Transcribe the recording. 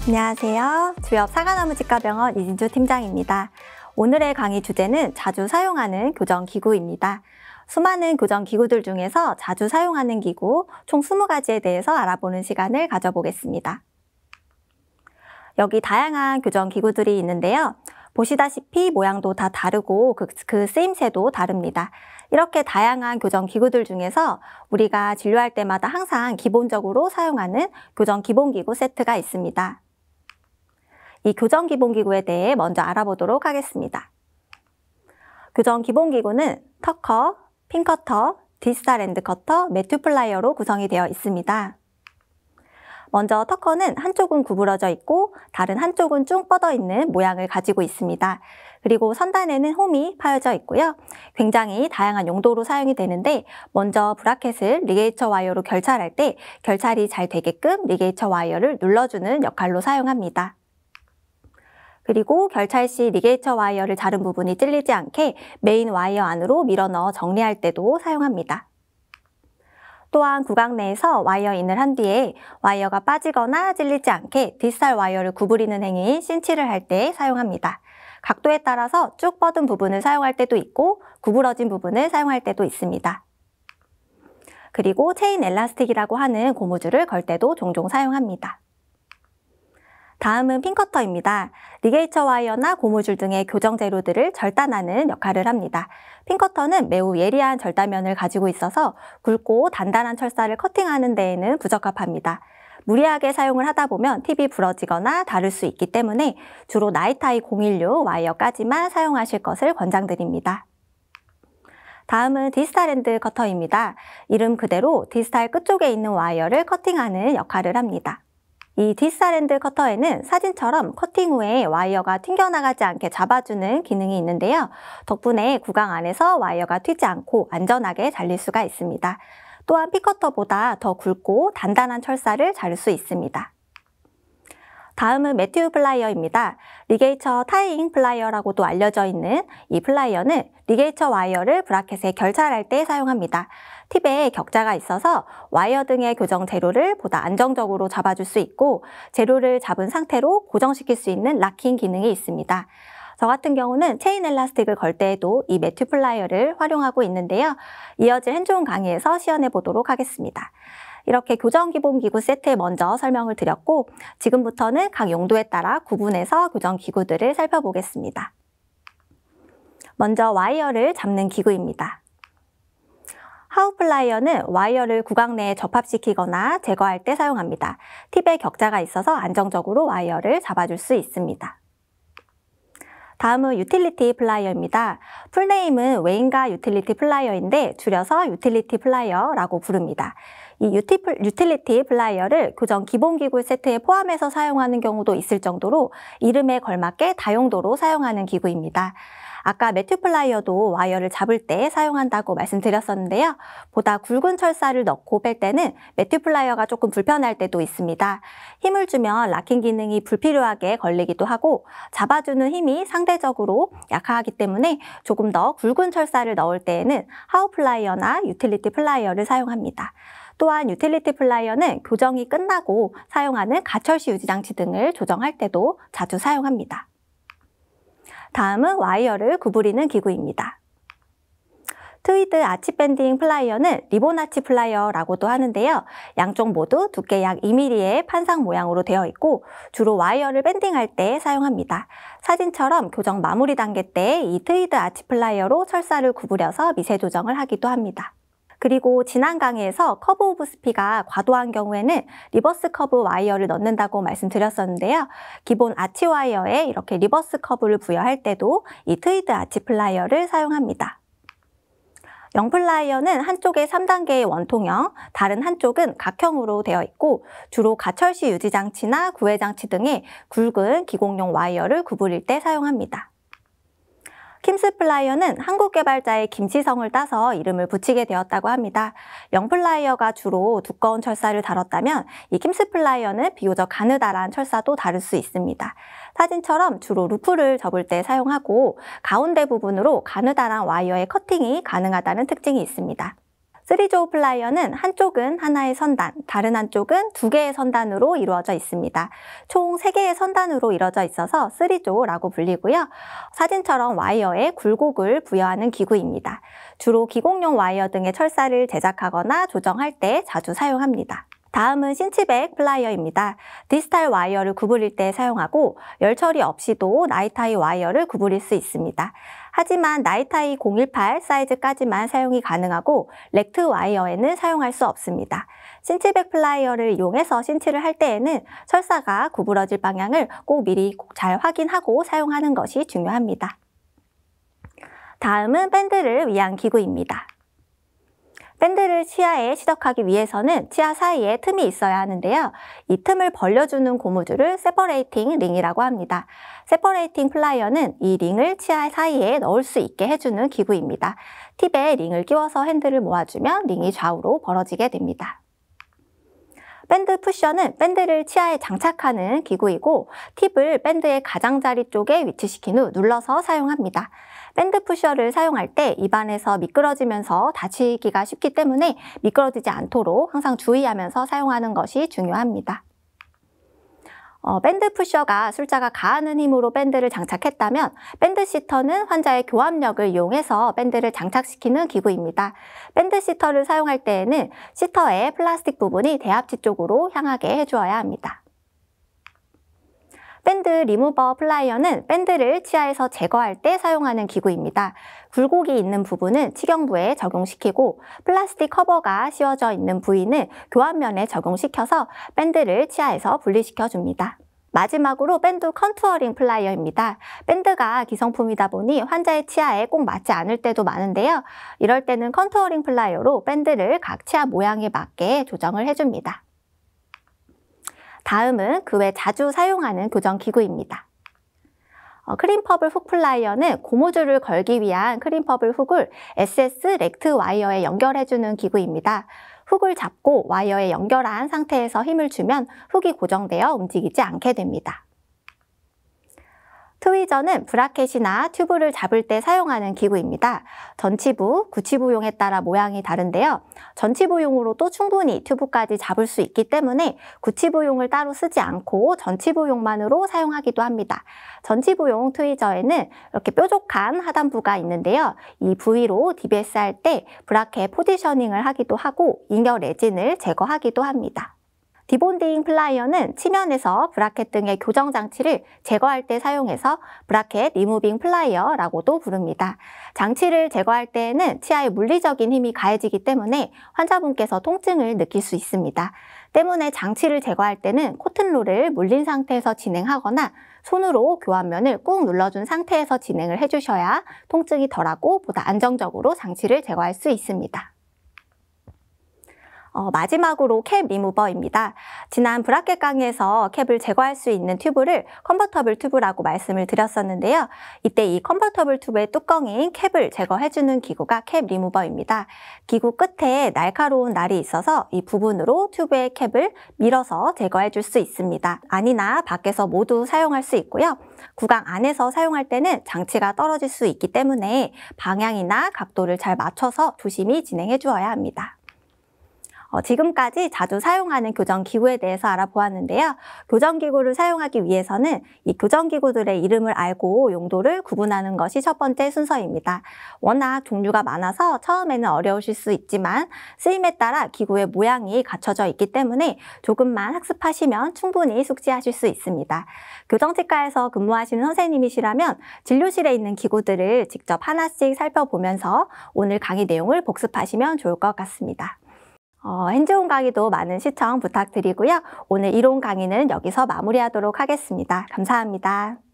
안녕하세요. 주엽 사과나무치과병원 이진주 팀장입니다. 오늘의 강의 주제는 자주 사용하는 교정기구입니다. 수많은 교정기구들 중에서 자주 사용하는 기구 총 20가지에 대해서 알아보는 시간을 가져보겠습니다. 여기 다양한 교정기구들이 있는데요. 보시다시피 모양도 다 다르고 그 쓰임새도 다릅니다. 이렇게 다양한 교정기구들 중에서 우리가 진료할 때마다 항상 기본적으로 사용하는 교정기본기구 세트가 있습니다. 이 교정기본기구에 대해 먼저 알아보도록 하겠습니다. 교정기본기구는 터커, 핀커터, 디스탈 엔드 커터, 매튜 플라이어로 구성이 되어 있습니다. 먼저 터커는 한쪽은 구부러져 있고 다른 한쪽은 쭉 뻗어 있는 모양을 가지고 있습니다. 그리고 선단에는 홈이 파여져 있고요. 굉장히 다양한 용도로 사용이 되는데 먼저 브라켓을 리게이처 와이어로 결찰할 때 결찰이 잘 되게끔 리게이처 와이어를 눌러주는 역할로 사용합니다. 그리고 결찰 시 리게이처 와이어를 자른 부분이 찔리지 않게 메인 와이어 안으로 밀어 넣어 정리할 때도 사용합니다. 또한 구강 내에서 와이어 인을 한 뒤에 와이어가 빠지거나 찔리지 않게 디스탈 와이어를 구부리는 행위인 신치를 할 때 사용합니다. 각도에 따라서 쭉 뻗은 부분을 사용할 때도 있고 구부러진 부분을 사용할 때도 있습니다. 그리고 체인 엘라스틱이라고 하는 고무줄을 걸 때도 종종 사용합니다. 다음은 핀커터입니다. 리게이처 와이어나 고무줄 등의 교정 재료들을 절단하는 역할을 합니다. 핀커터는 매우 예리한 절단면을 가지고 있어서 굵고 단단한 철사를 커팅하는 데에는 부적합합니다. 무리하게 사용을 하다 보면 팁이 부러지거나 다를 수 있기 때문에 주로 나이타이 016 와이어까지만 사용하실 것을 권장드립니다. 다음은 디스탈 엔드 커터입니다. 이름 그대로 디스탈 끝쪽에 있는 와이어를 커팅하는 역할을 합니다. 이 디스탈 엔드 커터에는 사진처럼 커팅 후에 와이어가 튕겨나가지 않게 잡아주는 기능이 있는데요. 덕분에 구강 안에서 와이어가 튀지 않고 안전하게 잘릴 수가 있습니다. 또한 핀커터보다 더 굵고 단단한 철사를 자를 수 있습니다. 다음은 매튜 플라이어입니다. 리게이처 타이잉 플라이어라고도 알려져 있는 이 플라이어는 리게이처 와이어를 브라켓에 결찰할 때 사용합니다. 팁에 격자가 있어서 와이어 등의 교정 재료를 보다 안정적으로 잡아줄 수 있고 재료를 잡은 상태로 고정시킬 수 있는 락킹 기능이 있습니다. 저 같은 경우는 체인 엘라스틱을 걸 때에도 이 매튜 플라이어를 활용하고 있는데요. 이어질 핸즈온 강의에서 시연해 보도록 하겠습니다. 이렇게 교정기본기구 세트에 먼저 설명을 드렸고 지금부터는 각 용도에 따라 구분해서 교정기구들을 살펴보겠습니다. 먼저 와이어를 잡는 기구입니다. 하우 플라이어는 와이어를 구강 내에 접합시키거나 제거할 때 사용합니다. 팁에 격자가 있어서 안정적으로 와이어를 잡아줄 수 있습니다. 다음은 유틸리티 플라이어입니다. 풀네임은 웨인가 유틸리티 플라이어인데 줄여서 유틸리티 플라이어라고 부릅니다. 이 유틸리티 플라이어를 교정 기본기구 세트에 포함해서 사용하는 경우도 있을 정도로 이름에 걸맞게 다용도로 사용하는 기구입니다. 아까 매튜 플라이어도 와이어를 잡을 때 사용한다고 말씀드렸었는데요. 보다 굵은 철사를 넣고 뺄 때는 매튜 플라이어가 조금 불편할 때도 있습니다. 힘을 주면 락킹 기능이 불필요하게 걸리기도 하고 잡아주는 힘이 상대적으로 약하기 때문에 조금 더 굵은 철사를 넣을 때에는 하우 플라이어나 유틸리티 플라이어를 사용합니다. 또한 유틸리티 플라이어는 교정이 끝나고 사용하는 가철시 유지장치 등을 조정할 때도 자주 사용합니다. 다음은 와이어를 구부리는 기구입니다. 트위드 아치 밴딩 플라이어는 리본 아치 플라이어라고도 하는데요. 양쪽 모두 두께 약 2mm의 판상 모양으로 되어 있고 주로 와이어를 밴딩할 때 사용합니다. 사진처럼 교정 마무리 단계 때 이 트위드 아치 플라이어로 철사를 구부려서 미세 조정을 하기도 합니다. 그리고 지난 강의에서 커브 오브 스피가 과도한 경우에는 리버스 커브 와이어를 넣는다고 말씀드렸었는데요. 기본 아치 와이어에 이렇게 리버스 커브를 부여할 때도 이 트위드 아치 플라이어를 사용합니다. 0 플라이어는 한쪽에 3단계의 원통형, 다른 한쪽은 각형으로 되어 있고 주로 가철시 유지장치나 구해장치 등의 굵은 기공용 와이어를 구부릴 때 사용합니다. 킴스 플라이어는 한국 개발자의 김치성을 따서 이름을 붙이게 되었다고 합니다. 0 플라이어가 주로 두꺼운 철사를 다뤘다면 이 킴스 플라이어는 비교적 가느다란 철사도 다룰 수 있습니다. 사진처럼 주로 루프를 접을 때 사용하고 가운데 부분으로 가느다란 와이어의 커팅이 가능하다는 특징이 있습니다. 3조 플라이어는 한쪽은 하나의 선단, 다른 한쪽은 2개의 선단으로 이루어져 있습니다. 총 3개의 선단으로 이루어져 있어서 3조라고 불리고요. 사진처럼 와이어에 굴곡을 부여하는 기구입니다. 주로 기공용 와이어 등의 철사를 제작하거나 조정할 때 자주 사용합니다. 다음은 신치백 플라이어입니다. 디스탈 와이어를 구부릴 때 사용하고 열 처리 없이도 나이타이 와이어를 구부릴 수 있습니다. 하지만 나이타이 018 사이즈까지만 사용이 가능하고 렉트 와이어에는 사용할 수 없습니다. 신치백 플라이어를 이용해서 신치를 할 때에는 철사가 구부러질 방향을 꼭 미리 잘 확인하고 사용하는 것이 중요합니다. 다음은 밴드를 위한 기구입니다. 밴드를 치아에 시덕하기 위해서는 치아 사이에 틈이 있어야 하는데요. 이 틈을 벌려주는 고무줄을 세퍼레이팅 링이라고 합니다. 세퍼레이팅 플라이어는 이 링을 치아 사이에 넣을 수 있게 해주는 기구입니다. 팁에 링을 끼워서 핸들을 모아주면 링이 좌우로 벌어지게 됩니다. 밴드 푸셔는 밴드를 치아에 장착하는 기구이고 팁을 밴드의 가장자리 쪽에 위치시킨 후 눌러서 사용합니다. 밴드 푸셔를 사용할 때 입안에서 미끄러지면서 다치기가 쉽기 때문에 미끄러지지 않도록 항상 주의하면서 사용하는 것이 중요합니다. 밴드 푸셔가 술자가 가하는 힘으로 밴드를 장착했다면 밴드 시터는 환자의 교합력을 이용해서 밴드를 장착시키는 기구입니다. 밴드 시터를 사용할 때에는 시터의 플라스틱 부분이 대합치 쪽으로 향하게 해주어야 합니다. 밴드 리무버 플라이어는 밴드를 치아에서 제거할 때 사용하는 기구입니다. 굴곡이 있는 부분은 치경부에 적용시키고 플라스틱 커버가 씌워져 있는 부위는 교환면에 적용시켜서 밴드를 치아에서 분리시켜 줍니다. 마지막으로 밴드 컨투어링 플라이어입니다. 밴드가 기성품이다 보니 환자의 치아에 꼭 맞지 않을 때도 많은데요. 이럴 때는 컨투어링 플라이어로 밴드를 각 치아 모양에 맞게 조정을 해줍니다. 다음은 그 외 자주 사용하는 교정 기구입니다. 크림퍼블 훅 플라이어는 고무줄을 걸기 위한 크림퍼블 훅을 SS 렉트 와이어에 연결해주는 기구입니다. 훅을 잡고 와이어에 연결한 상태에서 힘을 주면 훅이 고정되어 움직이지 않게 됩니다. 트위저는 브라켓이나 튜브를 잡을 때 사용하는 기구입니다. 전치부, 구치부용에 따라 모양이 다른데요. 전치부용으로도 충분히 튜브까지 잡을 수 있기 때문에 구치부용을 따로 쓰지 않고 전치부용만으로 사용하기도 합니다. 전치부용 트위저에는 이렇게 뾰족한 하단부가 있는데요. 이 부위로 DBS 할 때 브라켓 포지셔닝을 하기도 하고 잉여 레진을 제거하기도 합니다. 디본딩 플라이어는 치면에서 브라켓 등의 교정 장치를 제거할 때 사용해서 브라켓 리무빙 플라이어라고도 부릅니다. 장치를 제거할 때에는 치아에 물리적인 힘이 가해지기 때문에 환자분께서 통증을 느낄 수 있습니다. 때문에 장치를 제거할 때는 코튼롤을 물린 상태에서 진행하거나 손으로 교환면을 꾹 눌러준 상태에서 진행을 해주셔야 통증이 덜하고 보다 안정적으로 장치를 제거할 수 있습니다. 마지막으로 캡 리무버입니다. 지난 브라켓 강의에서 캡을 제거할 수 있는 튜브를 컨버터블 튜브라고 말씀을 드렸었는데요. 이때 이 컨버터블 튜브의 뚜껑인 캡을 제거해주는 기구가 캡 리무버입니다. 기구 끝에 날카로운 날이 있어서 이 부분으로 튜브의 캡을 밀어서 제거해줄 수 있습니다. 안이나 밖에서 모두 사용할 수 있고요. 구강 안에서 사용할 때는 장치가 떨어질 수 있기 때문에 방향이나 각도를 잘 맞춰서 조심히 진행해 주어야 합니다. 지금까지 자주 사용하는 교정기구에 대해서 알아보았는데요. 교정기구를 사용하기 위해서는 이 교정기구들의 이름을 알고 용도를 구분하는 것이 첫 번째 순서입니다. 워낙 종류가 많아서 처음에는 어려우실 수 있지만 쓰임에 따라 기구의 모양이 갖춰져 있기 때문에 조금만 학습하시면 충분히 숙지하실 수 있습니다. 교정치과에서 근무하시는 선생님이시라면 진료실에 있는 기구들을 직접 하나씩 살펴보면서 오늘 강의 내용을 복습하시면 좋을 것 같습니다. 핸즈온 강의도 많은 시청 부탁드리고요. 오늘 이론 강의는 여기서 마무리하도록 하겠습니다. 감사합니다.